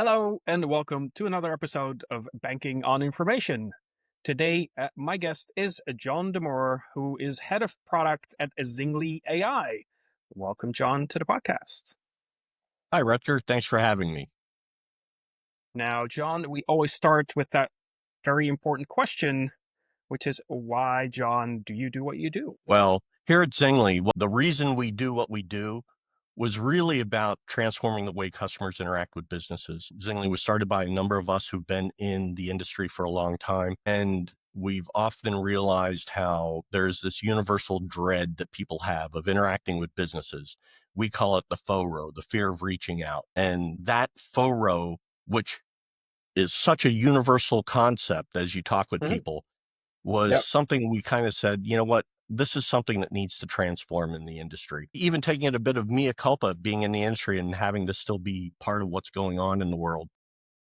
Hello, and welcome to another episode of Banking on Information. Today, my guest is John Demore, who is head of product at Zingly AI. Welcome, John, to the podcast. Hi, Rutger. Thanks for having me. Now, John, we always start with that very important question, which is why, John, do you do what you do? Well, here at Zingley, the reason we do what we do was really about transforming the way customers interact with businesses. Zingley was started by a number of us who've been in the industry for a long time, and we've often realized how there's this universal dread that people have of interacting with businesses. We call it the FORO, the fear of reaching out. And that FORO, which is such a universal concept as you talk with Mhm. people, was Yep. something we kind of said, you know what, this is something that needs to transform in the industry. Even taking it a bit of mea culpa, being in the industry and having this still be part of what's going on in the world.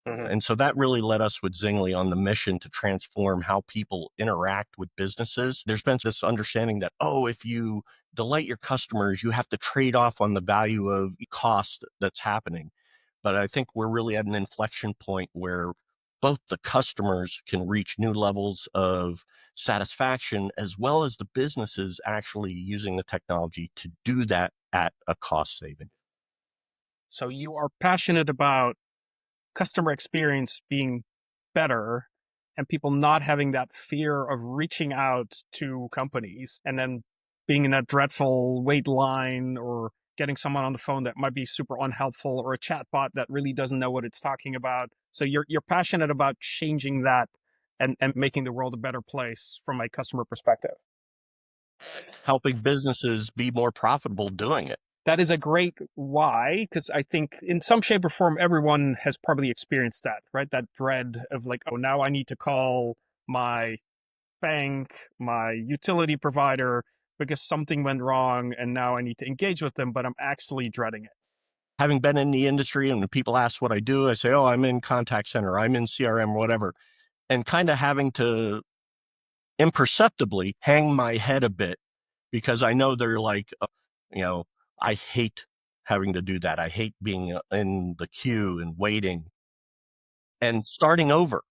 Mhm. And so that really led us with Zingly on the mission to transform how people interact with businesses. There's been this understanding that, oh, if you delight your customers, you have to trade off on the value of cost that's happening. But I think we're really at an inflection point where both the customers can reach new levels of satisfaction, as well as the businesses actually using the technology to do that at a cost saving. So you are passionate about customer experience being better and people not having that fear of reaching out to companies and then being in that dreadful wait line or getting someone on the phone that might be super unhelpful or a chatbot that really doesn't know what it's talking about. So you're passionate about changing that and making the world a better place from a customer perspective. Helping businesses be more profitable doing it. That is a great why, because I think in some shape or form, everyone has probably experienced that, right? That dread of like, oh, now I need to call my bank, my utility provider, because something went wrong and now I need to engage with them, but I'm actually dreading it. Having been in the industry and when people ask what I do, I say, oh, I'm in contact center, I'm in CRM, whatever, and kind of having to imperceptibly hang my head a bit because I know they're like, you know, I hate having to do that. I hate being in the queue and waiting and starting over.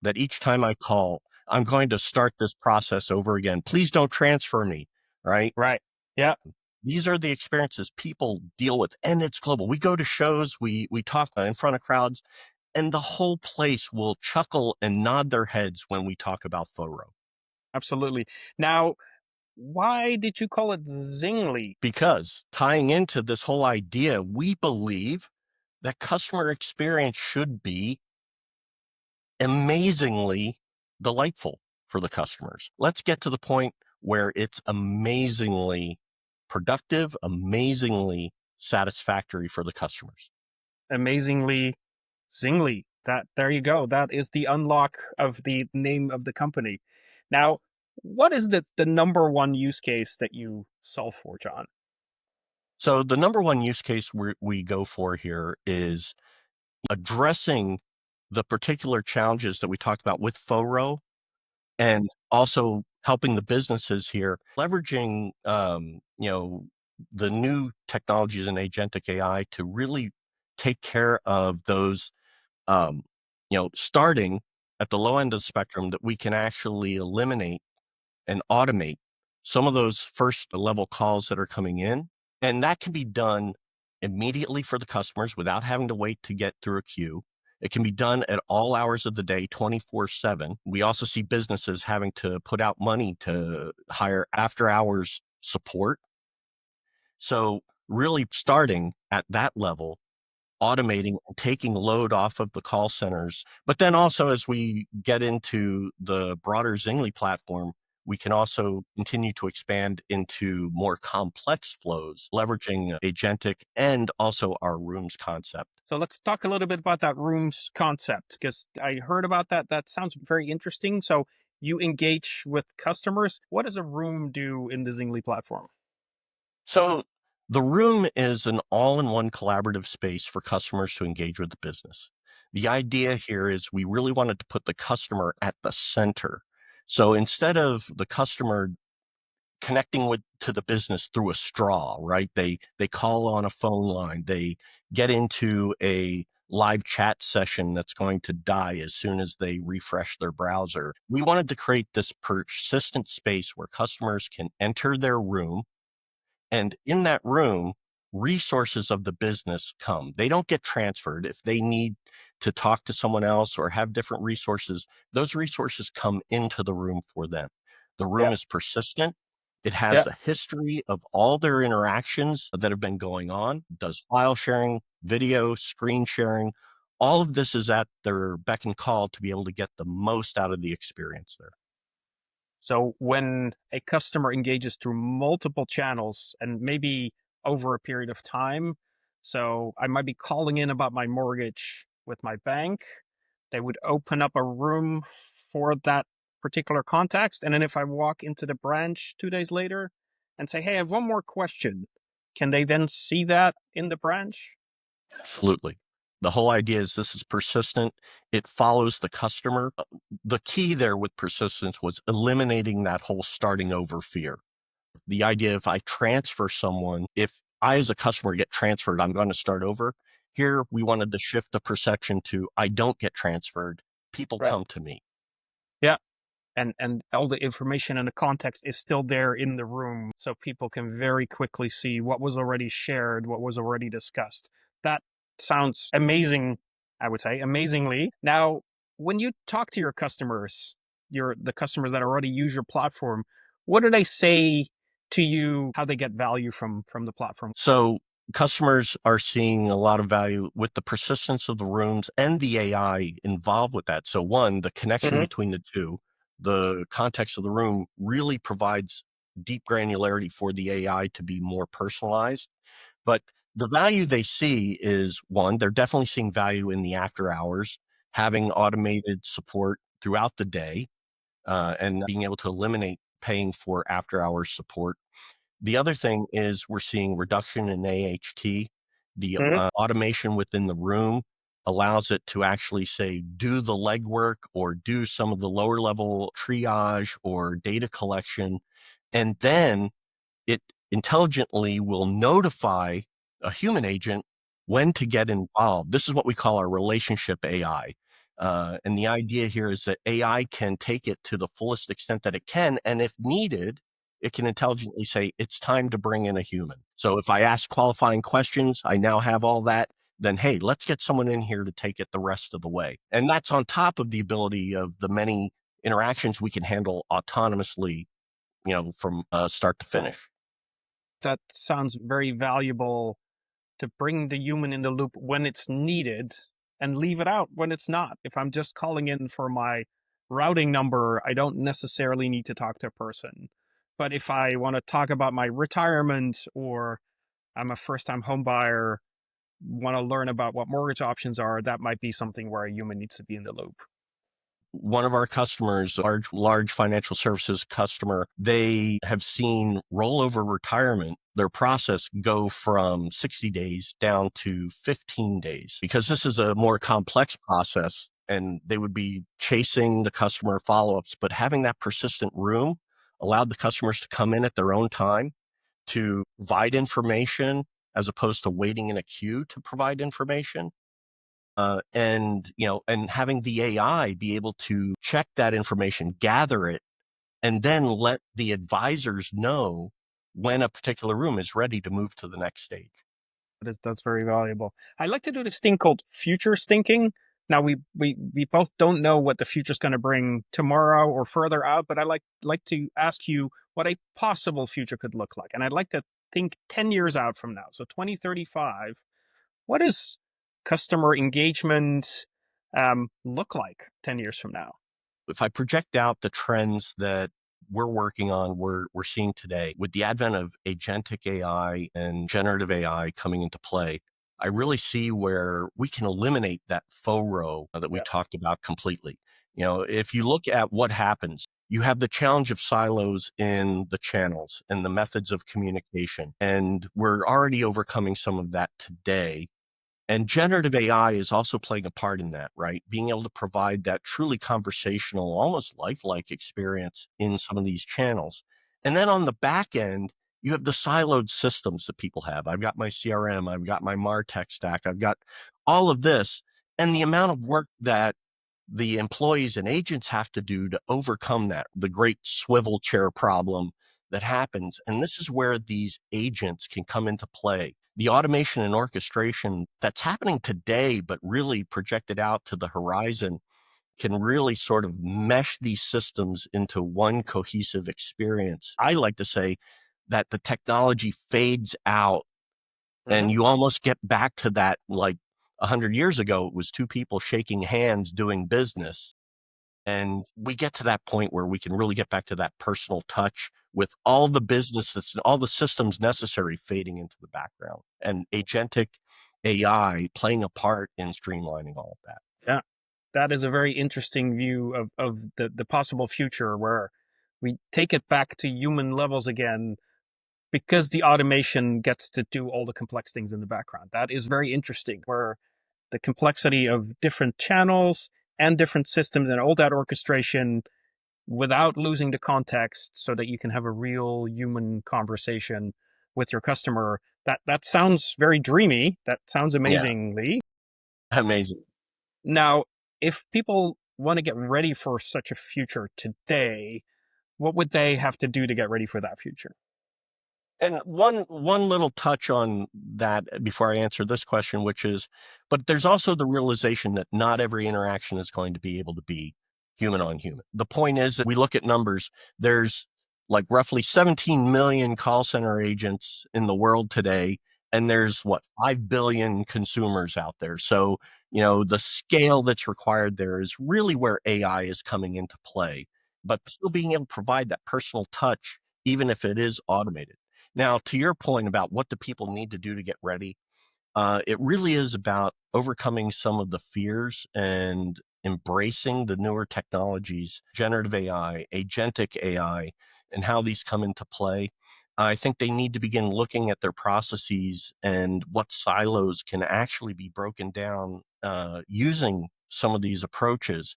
That each time I call, I'm going to start this process over again. Please don't transfer me, right? Right. Yeah, These are the experiences people deal with, and it's global. We go to shows, we talk in front of crowds, and the whole place will chuckle and nod their heads when we talk about FORO. absolutely. Now, why did you call it Zingly? Because tying into this whole idea, we believe that customer experience should be amazingly delightful for the customers. Let's get to the point where it's amazingly productive, amazingly satisfactory for the customers. Amazingly Zingly. That there you go. That is the unlock of the name of the company. Now, what is the number one use case that you solve for, John? So the number one use case we go for here is addressing the particular challenges that we talked about with FORO and also helping the businesses here leveraging the new technologies in agentic AI to really take care of those starting at the low end of the spectrum, that we can actually eliminate and automate some of those first level calls that are coming in. And that can be done immediately for the customers without having to wait to get through a queue. It can be done at all hours of the day, 24/7. We also see businesses having to put out money to hire after hours support. So really starting at that level, automating and taking load off of the call centers. But then also as we get into the broader Zingly platform, we can also continue to expand into more complex flows, leveraging agentic and also our rooms concept. So let's talk a little bit about that rooms concept because I heard about that. That sounds very interesting. So you engage with customers. What does a room do in the Zingly platform? So the room is an all-in-one collaborative space for customers to engage with the business. The idea here is we really wanted to put the customer at the center. So instead of the customer connecting with to the business through a straw, right? They call on a phone line, they get into a live chat session that's going to die as soon as they refresh their browser. We wanted to create this persistent space where customers can enter their room, and in that room, resources of the business come. They don't get transferred. If they need to talk to someone else or have different resources, those resources come into the room for them. The Yeah. room is persistent. It Yeah. has a history of all their interactions that have been going on, does file sharing, video, screen sharing. All of this is at their beck and call to be able to get the most out of the experience there. So when a customer engages through multiple channels and maybe over a period of time, so I might be calling in about my mortgage with my bank, they would open up a room for that particular context. And then if I walk into the branch 2 days later and say, hey, I have one more question, can they then see that in the branch? Absolutely. The whole idea is this is persistent. It follows the customer. The key there with persistence was eliminating that whole starting over fear. The idea if I transfer someone, if I as a customer get transferred, I'm going to start over. Here, we wanted to shift the perception to I don't get transferred. People Right. come to me. Yeah. And all the information and the context is still there in the room so people can very quickly see what was already shared, what was already discussed. That sounds amazing, I would say, amazingly. Now, when you talk to your customers, the customers that already use your platform, what do they say to you how they get value from the platform? So customers are seeing a lot of value with the persistence of the rooms and the AI involved with that. So one, the connection Hmm. between the two, the context of the room really provides deep granularity for the AI to be more personalized. But the value they see is one, they're definitely seeing value in the after hours, having automated support throughout the day, and being able to eliminate paying for after hours support. The other thing is we're seeing reduction in AHT. The Hmm. automation within the room allows it to actually say, do the legwork or do some of the lower level triage or data collection. And then it intelligently will notify a human agent when to get involved. This is what we call our relationship AI. And the idea here is that AI can take it to the fullest extent that it can. And if needed, it can intelligently say, it's time to bring in a human. So if I ask qualifying questions, I now have all that. Then, hey, let's get someone in here to take it the rest of the way. And that's on top of the ability of the many interactions we can handle autonomously, from start to finish. That sounds very valuable to bring the human in the loop when it's needed and leave it out when it's not. If I'm just calling in for my routing number, I don't necessarily need to talk to a person. But if I want to talk about my retirement or I'm a first time home buyer, want to learn about what mortgage options are, that might be something where a human needs to be in the loop. One of our customers, large financial services customer, they have seen rollover retirement, their process go from 60 days down to 15 days because this is a more complex process and they would be chasing the customer follow-ups, but having that persistent room allowed the customers to come in at their own time to provide information as opposed to waiting in a queue to provide information. And having the AI be able to check that information, gather it, and then let the advisors know when a particular room is ready to move to the next stage. That's very valuable. I like to do this thing called futures thinking. Now we both don't know what the future's going to bring tomorrow or further out, but I like to ask you what a possible future could look like. And I'd like to think 10 years out from now. So 2035, what does customer engagement look like 10 years from now? If I project out the trends that we're working on, we're seeing today with the advent of agentic AI and generative AI coming into play, I really see where we can eliminate that FORO that we Yeah. talked about completely. If you look at what happens, you have the challenge of silos in the channels and the methods of communication. And we're already overcoming some of that today. And generative AI is also playing a part in that, right? Being able to provide that truly conversational, almost lifelike experience in some of these channels. And then on the back end, You have the siloed systems that people have. I've got my CRM, I've got my MarTech stack, I've got all of this. And the amount of work that the employees and agents have to do to overcome that, the great swivel chair problem that happens. And this is where these agents can come into play. The automation and orchestration that's happening today, but really projected out to the horizon, can really sort of mesh these systems into one cohesive experience. I like to say that the technology fades out and you almost get back to that, like 100 years ago, it was two people shaking hands doing business. And we get to that point where we can really get back to that personal touch with all the businesses and all the systems necessary fading into the background, and agentic AI playing a part in streamlining all of that. Yeah, that is a very interesting view of the possible future where we take it back to human levels again because the automation gets to do all the complex things in the background. That is very interesting, where the complexity of different channels and different systems and all that orchestration without losing the context so that you can have a real human conversation with your customer. That sounds very dreamy. That sounds Yeah, amazingly. amazing. Now, if people want to get ready for such a future today, what would they have to do to get ready for that future? And one little touch on that before I answer this question, which is, but there's also the realization that not every interaction is going to be able to be human on human. The point is that we look at numbers, there's like roughly 17 million call center agents in the world today, and there's what, 5 billion consumers out there. So, the scale that's required there is really where AI is coming into play, but still being able to provide that personal touch, even if it is automated. Now, to your point about what do people need to do to get ready, it really is about overcoming some of the fears and embracing the newer technologies, generative AI, agentic AI, and how these come into play. I think they need to begin looking at their processes and what silos can actually be broken down using some of these approaches.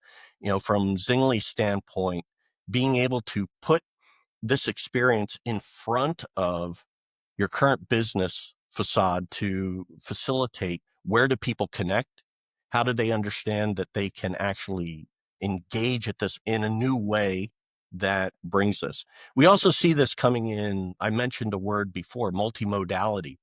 From Zingley's standpoint, being able to put this experience in front of your current business facade to facilitate where do people connect? How do they understand that they can actually engage at this in a new way that brings this? We also see this coming in. I mentioned a word before, multimodality,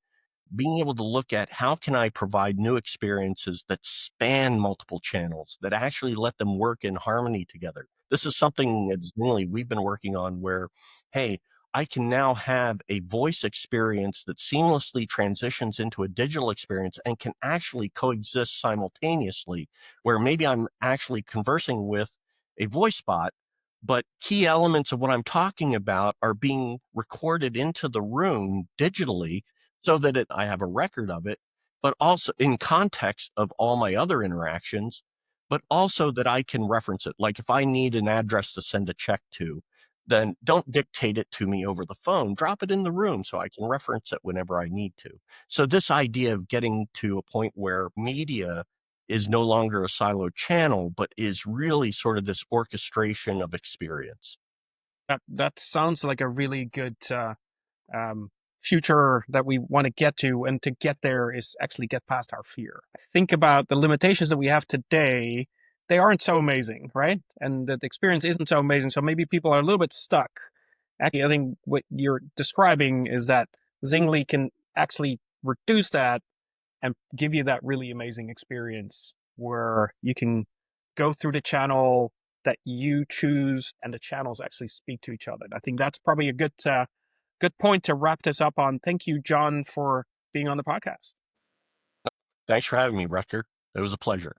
being able to look at how can I provide new experiences that span multiple channels, that actually let them work in harmony together. This is something at Zingley we've been working on where, hey, I can now have a voice experience that seamlessly transitions into a digital experience and can actually coexist simultaneously, where maybe I'm actually conversing with a voice bot, but key elements of what I'm talking about are being recorded into the room digitally so that I have a record of it, but also in context of all my other interactions, but also that I can reference it. Like if I need an address to send a check to, then don't dictate it to me over the phone. Drop it in the room so I can reference it whenever I need to. So this idea of getting to a point where media is no longer a siloed channel, but is really sort of this orchestration of experience. That sounds like a really good um, future that we want to get to. And to get there is actually get past our fear. Think about the limitations that we have today. They aren't so amazing, right? And that the experience isn't so amazing. So maybe people are a little bit stuck. Actually, I think what you're describing is that Zingly can actually reduce that and give you that really amazing experience where you can go through the channel that you choose and the channels actually speak to each other. I think that's probably a good point to wrap this up on. Thank you, John, for being on the podcast. Thanks for having me, Rutger. It was a pleasure.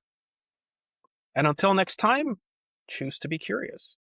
And until next time, choose to be curious.